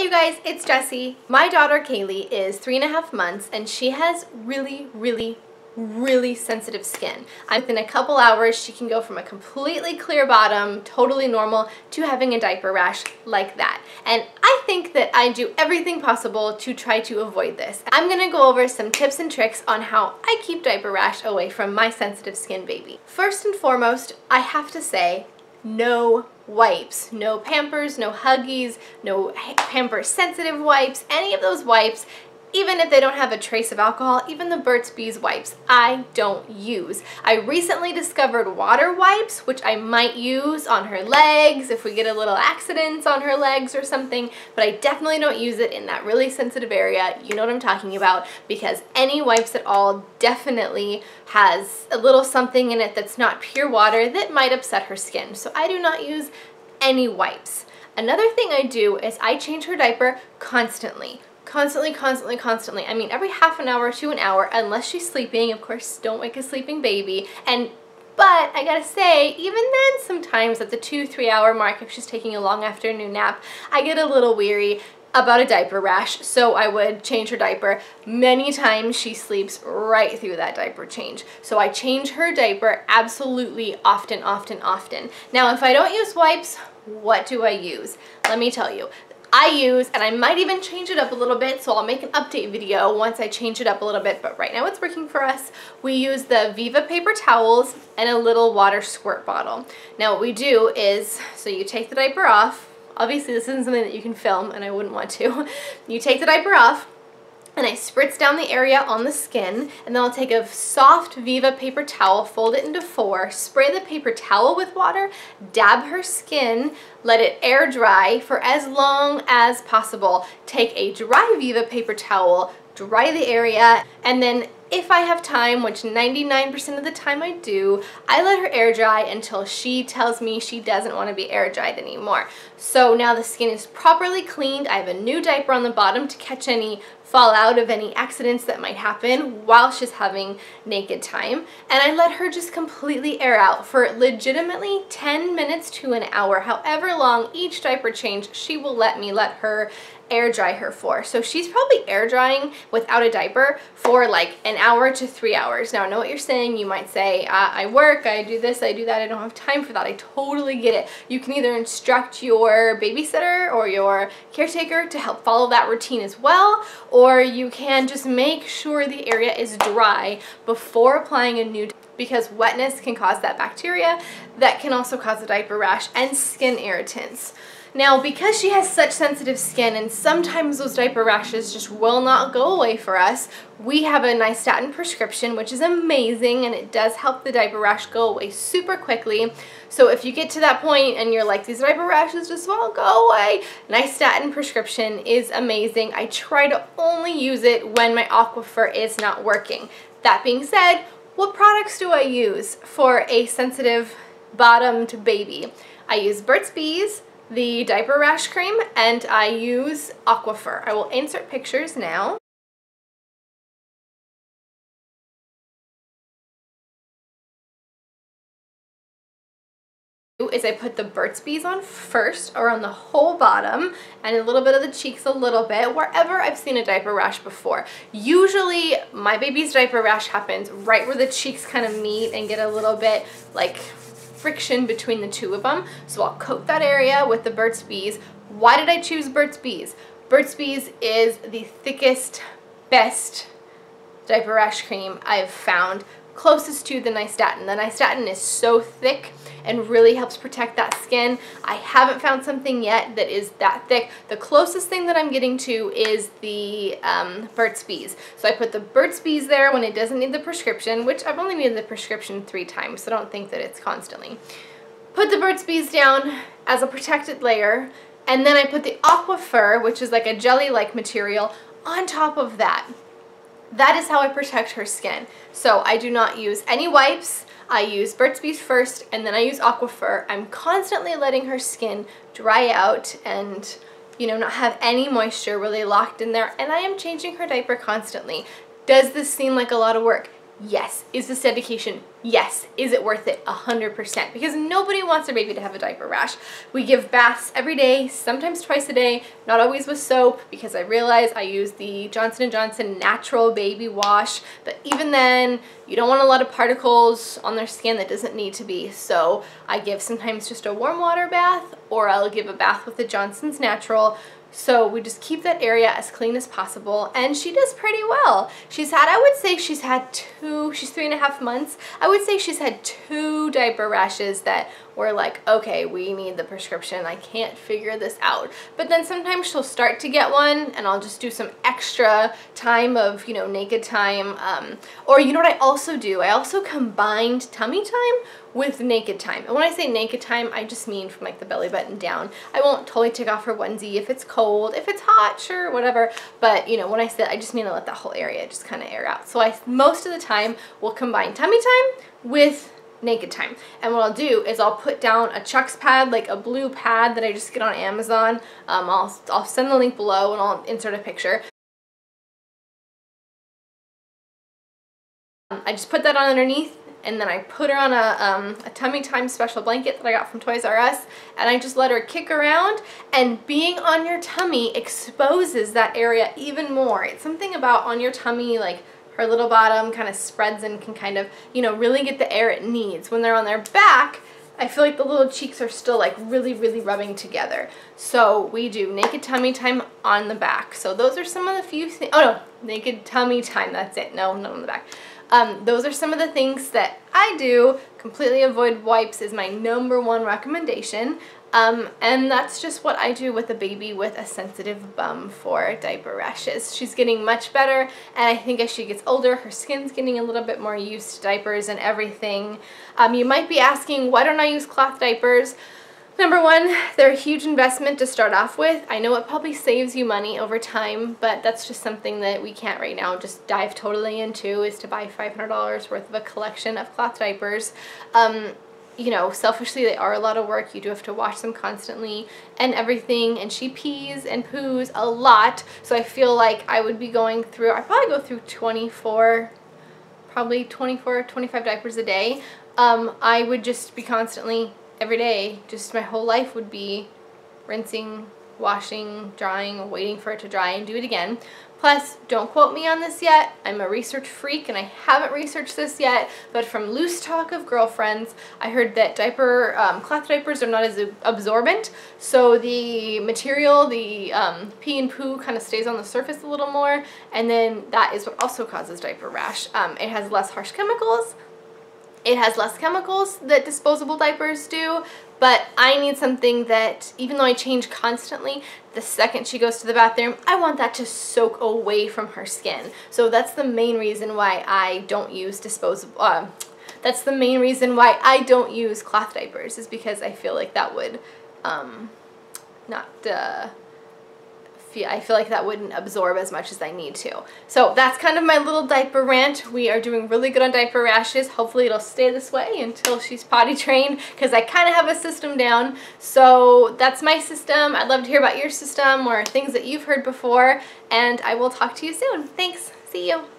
you guys, it's Jessie. My daughter Kaylee is 3.5 months and she has really sensitive skin. Within a couple hours she can go from a completely clear bottom, totally normal, to having a diaper rash like that. And I think that I do everything possible to try to avoid this. I'm gonna go over some tips and tricks on how I keep diaper rash away from my sensitive skin baby. First and foremost, I have to say, no wipes, no Pampers, no Huggies, no Pampers sensitive wipes, any of those wipes. Even if they don't have a trace of alcohol, even the Burts Bees wipes, I don't use. I recently discovered water wipes, which I might use on her legs if we get a little accidents on her legs or something, but I definitely don't use it in that really sensitive area. You know what I'm talking about, because any wipes at all definitely has a little something in it that's not pure water that might upset her skin. So I do not use any wipes. Another thing I do is I change her diaper constantly. Constantly. I mean, every half an hour to an hour, unless she's sleeping. Of course, don't wake a sleeping baby. But I gotta say, even then sometimes at the 2-3 hour mark, if she's taking a long afternoon nap, I get a little weary about a diaper rash, so I would change her diaper. Many times she sleeps right through that diaper change. So I change her diaper absolutely often. Now, if I don't use wipes, what do I use? Let me tell you. I use, and I might even change it up a little bit, so I'll make an update video once I change it up a little bit, but right now it's working for us. We use the Viva paper towels and a little water squirt bottle. Now what we do is, so you take the diaper off. Obviously this isn't something that you can film, and I wouldn't want to. You take the diaper off, and I spritz down the area on the skin, and then I'll take a soft Viva paper towel, fold it into 4, spray the paper towel with water, dab her skin, let it air dry for as long as possible. Take a dry Viva paper towel, dry the area, and then if I have time, which 99% of the time I do, I let her air dry until she tells me she doesn't want to be air dried anymore. So now the skin is properly cleaned. I have a new diaper on the bottom to catch any fallout of any accidents that might happen while she's having naked time. And I let her just completely air out for legitimately 10 minutes to an hour, however long each diaper change she will let her air dry her for. So she's probably air drying without a diaper for like an hour to 3 hours. Now I know what you're saying. You might say, I work, I do this, I do that, I don't have time for that. I totally get it. You can either instruct your babysitter or your caretaker to help follow that routine as well, or you can just make sure the area is dry before applying a new, because wetness can cause that bacteria that can also cause a diaper rash and skin irritants. Now, because she has such sensitive skin and sometimes those diaper rashes just will not go away for us, we have a nystatin prescription, which is amazing, and it does help the diaper rash go away super quickly. So if you get to that point and you're like, these diaper rashes just won't go away, nystatin prescription is amazing. I try to only use it when my Aquaphor is not working. That being said, what products do I use for a sensitive bottomed baby? I use Burts Bees, the diaper rash cream, and I use Aquaphor. I will insert pictures now. Is I put the Burts Bees on first, around the whole bottom, and a little bit of the cheeks a little bit, wherever I've seen a diaper rash before. Usually my baby's diaper rash happens right where the cheeks kind of meet and get a little bit like friction between the two of them. So I'll coat that area with the Burts Bees. Why did I choose Burts Bees? Burts Bees is the thickest, best diaper rash cream I've found, closest to the nystatin. The nystatin is so thick and really helps protect that skin. I haven't found something yet that is that thick. The closest thing that I'm getting to is the Burts Bees. So I put the Burts Bees there when it doesn't need the prescription, which I've only needed the prescription 3 times, so don't think that it's constantly. Put the Burts Bees down as a protected layer, and then I put the Aquaphor, which is like a jelly-like material, on top of that. That is how I protect her skin. So I do not use any wipes. I use Burts Bees first, and then I use Aquaphor. I'm constantly letting her skin dry out and, you know, not have any moisture really locked in there, and I am changing her diaper constantly. Does this seem like a lot of work? Yes. Is this dedication Yes. Is it worth it? 100%. Because nobody wants their baby to have a diaper rash. We give baths every day, sometimes twice a day, not always with soap, because I realize I use the Johnson & Johnson Natural Baby Wash, but even then, you don't want a lot of particles on their skin that doesn't need to be. So I give sometimes just a warm water bath, or I'll give a bath with the Johnson's Natural. So we just keep that area as clean as possible, and she does pretty well. She's had, I would say she's had she's 3.5 months. I would say she's had 2 diaper rashes that were like, okay, we need the prescription. I can't figure this out. But then sometimes she'll start to get one, and I'll just do some extra time of, you know, naked time. Or you know what I also do? I also combined tummy time with naked time. And when I say naked time, I just mean from like the belly button down. I won't totally take off her onesie if it's cold. If it's hot, sure, whatever. But you know, when I say I just mean to let that whole area just kind of air out. So I most of the time will combine tummy time with naked time. And what I'll do is I'll put down a Chucks pad, like a blue pad that I just get on Amazon. I'll send the link below and I'll insert a picture. I just put that on underneath, and then I put her on a tummy time special blanket that I got from Toys R Us, and I just let her kick around, and being on your tummy exposes that area even more. It's something about on your tummy, like her little bottom kind of spreads and can kind of, you know, really get the air it needs. When they're on their back, I feel like the little cheeks are still like really, really rubbing together. So we do naked tummy time on the back. So those are some of the few things. Oh no, naked tummy time, that's it. No, not on the back. Those are some of the things that I do. Completely avoid wipes is my #1 recommendation. And that's just what I do with a baby with a sensitive bum for diaper rashes. She's getting much better, and I think as she gets older, her skin's getting a little bit more used to diapers and everything. You might be asking, why don't I use cloth diapers? #1, they're a huge investment to start off with. I know it probably saves you money over time, but that's just something that we can't right now just dive totally into, is to buy $500 worth of a collection of cloth diapers. You know, selfishly, they are a lot of work. You do have to wash them constantly and everything, and she pees and poos a lot, so I feel like I would be going through, I probably go through 24, 25 diapers a day. I would just be constantly, every day, just my whole life would be rinsing, washing, drying, waiting for it to dry, and do it again. Plus, don't quote me on this yet, I'm a research freak and I haven't researched this yet, but from loose talk of girlfriends, I heard that cloth diapers are not as absorbent, so the material, the pee and poo kind of stays on the surface a little more, and then that is what also causes diaper rash. It has less harsh chemicals. It has less chemicals that disposable diapers do, but I need something that, even though I change constantly, the second she goes to the bathroom, I want that to soak away from her skin. So that's the main reason why I don't use that's the main reason why I don't use cloth diapers, is because I feel like that would I feel like that wouldn't absorb as much as I need to. So that's kind of my little diaper rant. We are doing really good on diaper rashes. Hopefully it'll stay this way until she's potty trained, because I kind of have a system down. So that's my system. I'd love to hear about your system or things that you've heard before, and I will talk to you soon. Thanks. See you.